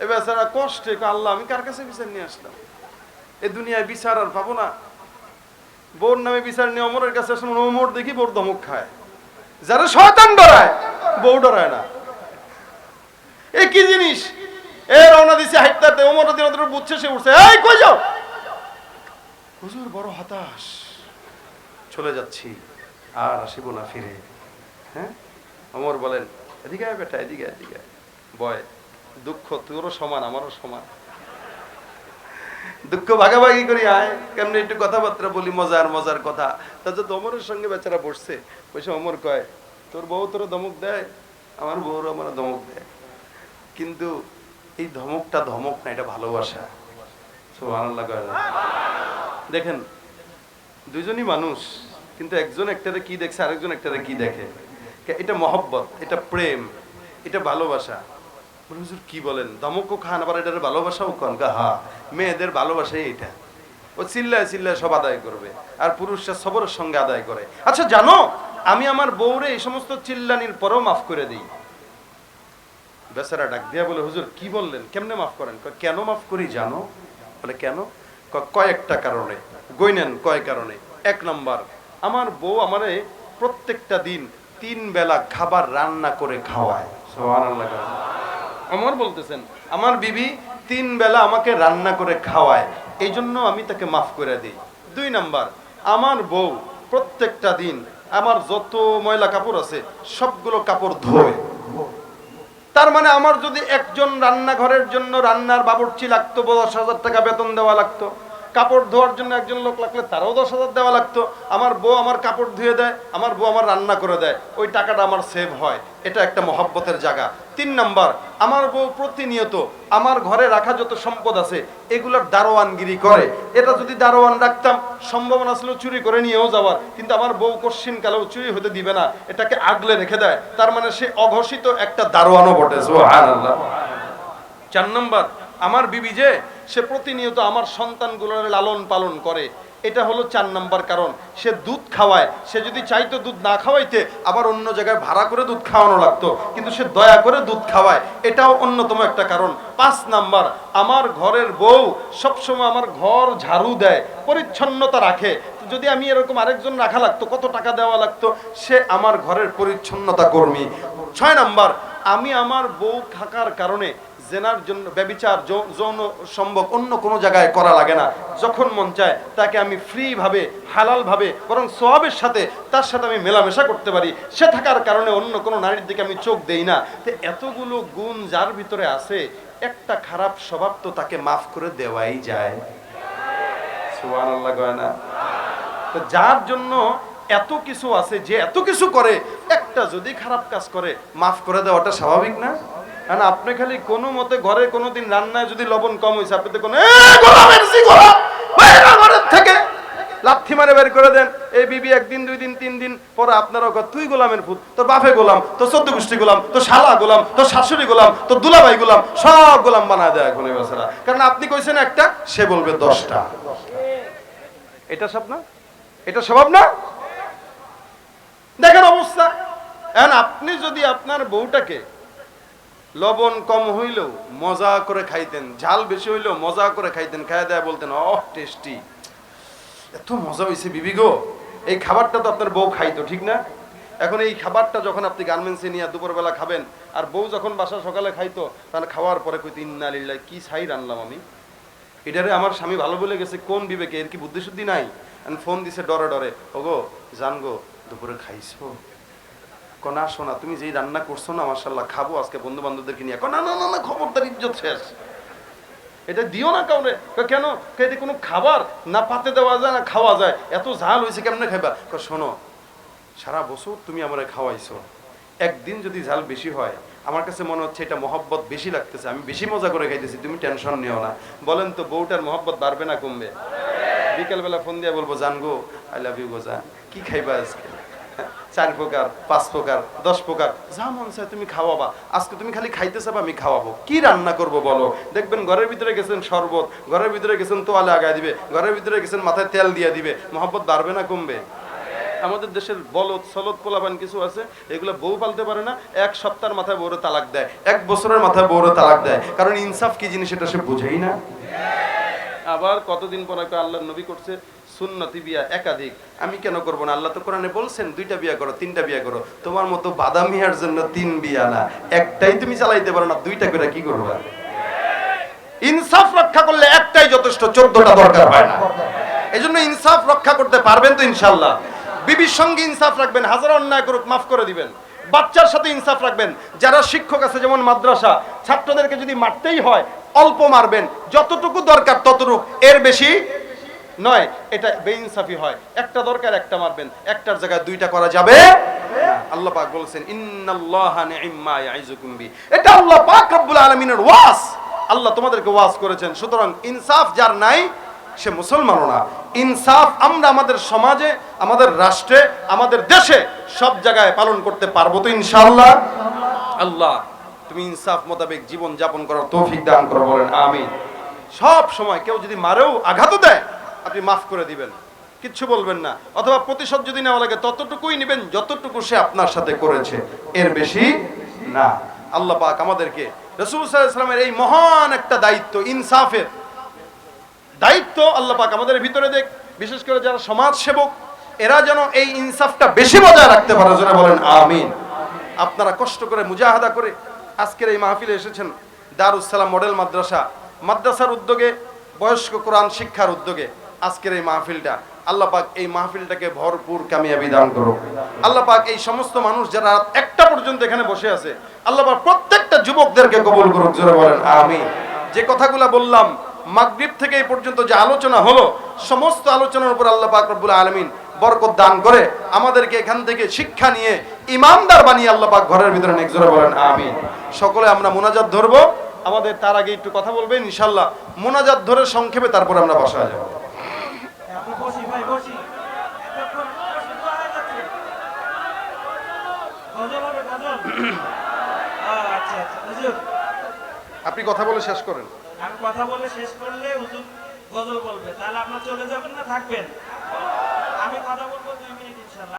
এ বেচারা কষ্টে, আল্লাহ আমি কার কাছে বিচার নিয়ে আসলাম, এ দুনিয়ায় বিচার আর পাবো না। বোর নামে বিচার নিয়ে ওমরের কাছে আসলাম, ওমর দেখি বোর ধমক খায়, যারা শয়তান ডরায় বউ ডরায় না। এ কি জিনিস? এ রওনা দিছে হাইতাতে, ওমর রাদিয়াল্লাহু আনহু বুঝছে, সে উঠছে, এই কই যাও? হুজুর বড় হতাশ, চলে যাচ্ছি, আর আসিব না ফিরে। হ্যাঁ, ওমর বলেন, এদিকে আয় বেটা, এদিকে এদিকে বয়, দুঃখ তোরও সমান আমারও সমান, দুঃখ ভাগাভাগি করি, আয় কেমনে একটু কথাবার্তা বলি, মজার মজার কথা। তাতে তো ওমরের সঙ্গে বেচারা বসছে, বসে ওমর কয়, তোর বউ তোর ধমক দেয়, আমার বউর আমার ধমক দেয়, কিন্তু এই ধমকটা ধমক না, এটা ভালোবাসা। সুবহানাল্লাহ। দেখেন দুইজনই মানুষ, কিন্তু একজন একটারে কি দেখছে, আরেকজন একটারে কি দেখে। এটা মহব্বত, এটা প্রেম, এটা ভালোবাসা। হুজুর কি বলেন, ধমকও খান আবার এটারে ভালোবাসাও খান? হ্যাঁ, মেয়েদের ভালোবাসাই এটা, ও চিল্লায় চিল্লায় সব আদায় করবে, আর পুরুষরা সবরের সঙ্গে আদায় করে। আচ্ছা জানো, আমি আমার বউরে এই সমস্ত চিল্লানির পরেও মাফ করে দিই। বেচারা ডাক দিয়া বলে, হুজুর কি বললেন, কেমনে মাফ করেন? কেন মাফ করি জানো? বলে কেন? কয়েকটা কারণে। গইনেন কয় কারণে। এক নাম্বার, আমার বউ আমারে প্রত্যেকটা দিন 3 বেলা খাবার রান্না করে খাওয়ায়। সুবহানাল্লাহ। আমার বলতেছেন, আমার বিবি 3 বেলা আমাকে রান্না করে খাওয়ায়, এই জন্য আমি তাকে মাফ করে দিই। 2 নাম্বার, আমার বউ প্রত্যেকটা দিন আমার যত ময়লা কাপড় আছে সবগুলো কাপড় ধোয়। তার মানে আমার যদি একজন রান্নাঘরের জন্য রান্নার বাবুর্চি লাগতো, 10,000 টাকা বেতন দেওয়া লাগতো, কাপড় ধোয়ার জন্য একজন লোক লাগলে তারও 10,000 দেওয়া লাগতো। আমার বউ আমার কাপড় ধুয়ে দেয়, আমার বউ আমার রান্না করে দেয়, ওই টাকাটা আমার সেভ হয়। এটা একটা মহব্বতের জায়গা। 3 নাম্বার, আমার বউ প্রতিনিয়ত আমার ঘরে রাখা যত সম্পদ আছে এগুলোর দারোয়ানগিরি করে। এটা যদি দারোয়ান রাখতাম, সম্ভাবনা ছিল চুরি করে নিয়েও যাওয়ার, কিন্তু আমার বউ কোশ্চিন কালেও চুরি হতে দিবে না, এটাকে আগলে রেখে দেয়। তার মানে সে অঘোষিত একটা দারোয়ানও বটে। সুবহানাল্লাহ। 4 নাম্বার, আমার বিবি যে সে প্রতিনিয়ত আমার সন্তানগুলোর লালন পালন করে, এটা হলো 4 নাম্বার কারণ। সে দুধ খাওয়ায়, সে যদি চাইতো দুধ না খাওয়াইতে আবার অন্য জায়গায় ভাড়া করে দুধ খাওয়ানো লাগতো, কিন্তু সে দয়া করে দুধ খাওয়ায়, এটাও অন্যতম একটা কারণ। 5 নাম্বার, আমার ঘরের বউ সবসময় আমার ঘর ঝাড়ু দেয়, পরিচ্ছন্নতা রাখে। যদি আমি এরকম আরেকজন রাখা লাগতো, কত টাকা দেওয়া লাগতো, সে আমার ঘরের পরিচ্ছন্নতা কর্মী। 6 নাম্বার, আমি আমার বউ থাকার কারণে জেনার জন্য, ব্যভিচার, যৌন সম্ভোগ অন্য কোনো জায়গায় করা লাগে না। যখন মন চায় তাকে আমি ফ্রি ভাবে, হালাল ভাবে, বরং সওয়াবের সাথে তার সাথে আমি মেলামেশা করতে পারি। সে থাকার কারণে অন্য কোনো নারীর দিকে আমি চোখ দেই না। তো এতগুলো গুণ যার ভিতরে আছে, একটা খারাপ স্বভাব তো তাকে মাফ করে দেওয়াই যায়। সুবহানাল্লাহ। গয়না তো যার জন্য এত কিছু আছে, যে এত কিছু করে, একটা যদি খারাপ কাজ করে মাফ করে দেওয়াটা স্বাভাবিক না? কারণ আপনি খালি কোনো মতে ঘরে কোনোদিন রান্নায় যদি লবণ কম হয়েছে, আপনি তো কোনো থেকে লাথি মারে বের করে দেন। এই বিবি 1 দিন 2 দিন 3 দিন পরে আপনারা তুই গোলামের ভূত, তোর বাপে গোলাম, তোর 14 গোষ্ঠী গোলাম, তোর শালা গোলাম, তোর শাশুড়ি গোলাম, তোর দুলাভাই গোলাম, সব গোলাম বানায় দেয় এখন এই বছরা। কারণ আপনি কইছেন একটা, সে বলবে 10টা। এটা সব না, এটা স্বভাব না? দেখেন অবস্থা। এখন আপনি যদি আপনার বউটাকে লবণ কম হইলেও মজা করে খাইতেন, ঝাল বেশি হইলেও মজা করে খাইতেন, খাইয়া দেয়া বলতেন, ওহ টেস্টি, এত মজা হয়েছে বিবি গো, এই খাবারটা তো আপনার বউ খাইতো, ঠিক না? এখন এই খাবারটা যখন আপনি গার্মেন্টসে নিয়ে দুপুরবেলা খাবেন, আর বউ যখন বাসা সকালে খাইতো, তাহলে খাওয়ার পরে কইতো, ইন্না লিল্লাহি, কি ছাই রান্নাম আমি, এটারে আমার স্বামী ভালো বলে গেছে, কোন বিবেকে, এর কি বুদ্ধি শুদ্ধি নাই? ফোন দিছে ডরে ডরে, ওগো জান গো, দুপুরে খাইছো? না শোনা, তুমি যেই রান্না করছো না, মাশাআল্লাহ, খাবো আজকে বন্ধু বান্ধবদেরকে নিয়ে। না না না না, খবরদার, ইজ্জত শেষ, এটা দিও না কাউরে। কেন? এটা কোনো খাবার না পাতে দেওয়া যায় না খাওয়া যায়, এত ঝাল হয়েছে কেমনে খাইবা? শোনো, সারা বছর তুমি আমারে খাওয়াইছো, একদিন যদি ঝাল বেশি হয়, আমার কাছে মনে হচ্ছে এটা মহব্বত বেশি লাগতেছে, আমি বেশি মজা করে খাইতেছি, তুমি টেনশন নিও না। বলেন তো বউটার মহব্বত বাড়বে না কমবে? বিকেলবেলা ফোন দিয়ে বলবো, জান গো, আই লাভ ইউ গো, জান, কি খাইবা আজকে? 4 প্রকার, 5 প্রকার, 10 প্রকার, যা মন চায় তুমি খাওয়াবা, আজকে তুমি খালি খাইতে চাবা, আমি খাওয়াবো। কি রান্না করবো বলো? দেখবেন ঘরের ভিতরে গেছেন শরবত, ঘরের ভিতরে গেছেন তোয়ালে আগায় দিবে, ঘরের ভিতরে গেছেন মাথায় তেল দিয়ে দিবে। মহব্বত বাড়বে না কমবে? আমাদের দেশের বলদ সলদ পোলাপান কিছু আছে, এগুলো বউ পালতে পারে না, এক সপ্তাহের মাথায় বউরে তালাক দেয়, এক বছরের মাথায় বউরে তালাক দেয়, কারণ ইনসাফ কি জিনিস এটা সে বুঝেই না। আবার কতদিন পর আল্লাহর নবী করছে সুন্নতি বিয়া একাধিক, আমি কেন করবো না? আল্লাহ তো কোরআনে বলছেন 2টা বিয়া করো, 3টা বিয়া করো। তোমার মতো বাদামিয়ার জন্য 3 বিয়া না, একটাই তুমি চালাইতে পারো না, 2টা করে কি করবা? ইনসাফ রক্ষা করলে একটাই যথেষ্ট, 14টা দরকার হয় না। এজন্য ইনসাফ রক্ষা করতে পারবেন তো ইনশাআল্লাহ? বিবির সঙ্গে ইনসাফ রাখবেন, হাজার অন্যায় করুক মাফ করে দিবেন। বাচ্চার সাথে ইনসাফ রাখবেন, যারা শিক্ষক আছে যেমন মাদ্রাসা, ছাত্রদেরকে যদি মারতেই হয় অল্প মারবেন, যতটুকু দরকার ততটুকু, এর বেশি নয়। এটা বেইনসাফি হয়, একটা দরকার একটা মারবেন, একটার জায়গায় 2টা করা যাবে না। আল্লাহ পাক বলেছেন ইন্নাল্লাহা নি'ম্মা ইয়াইযুকুম বি, এটা আল্লাহ পাক রব্বুল আলামিনের ওয়াজ, আল্লাহ তোমাদেরকে ওয়াজ করেছেন। সুতরাং ইনসাফ যার নাই সে মুসলমানও না। ইনসাফ আমরা আমাদের সমাজে, আমাদের রাষ্ট্রে, আমাদের দেশে সব জায়গায় পালন করতে পারবো তো ইনশাআল্লাহ? আল্লাহ তুমি ইনসাফ মোতাবেক জীবন যাপন করার তৌফিক দান করো, বলেন আমিন। সব সময় কেউ যদি মারেও আঘাত দেয় আপনি মাফ করে দিবেন, কিচ্ছু বলবেন না, অথবা প্রতিশোধ যদি নেওয়া লাগে ততটুকুই নেবেন যতটুকু সে আপনার সাথে করেছে, এর বেশি না। আল্লাহ পাক আমাদেরকে রাসূল সাল্লাল্লাহু আলাইহি ওয়াসাল্লামের এই মহান একটা দায়িত্ব, ইনসাফের দায়িত্ব আল্লাহ পাক আমাদের ভিতরে দেখ, বিশেষ করে যারা সমাজ সেবক এরা যেন এই ইনসাফটা বেশি বজায় রাখতে পারে, যারা বলেন আমিন। আপনারা কষ্ট করে মুজাহাদা করে আজকের এই মাহফিলে এসেছেন। দারুস সালাম মডেল মাদ্রাসা, মাদ্রাসার উদ্যোগে, বয়স্ক কোরআন শিক্ষার উদ্যোগে আজকের এই মাহফিলটা, আল্লাহ পাক এই মাহফিলটাকে ভরপুর কামিয়াবি দান করুক। আল্লাহ পাক এই সমস্ত মানুষ যারা 1টা পর্যন্ত এখানে বসে আছে, আল্লাহ পাক প্রত্যেকটা যুবকদেরকে কবুল করুক, যারা বলেন আমিন। যে কথাগুলো বললাম মাগরিব থেকে এই পর্যন্ত যে আলোচনা হলো, সমস্ত আলোচনার উপর আল্লাহ পাক রব্বুল আলামিন বরকত দান করে আমাদেরকে এখান থেকে শিক্ষা নিয়ে ইমানদার বানিয়ে আল্লাহ পাক ঘরের ভিতরে নেক, জোরে বলেন আমিন। সকলে আমরা মুনাজাত ধরবো, আমাদের তার আগে একটু কথা বলবেন ইনশাআল্লাহ। মুনাজাত ধরে সংক্ষেপে তারপর আমরা বসা যাব। আপনি কথা বলে শেষ করেন। আমি কথা বলে শেষ করলে হুজুর গজল বলবে, তাহলে আপনারা চলে যাবেন না থাকবেন? আমি কথা বলবো 2 মিনিট ইনশাআল্লাহ।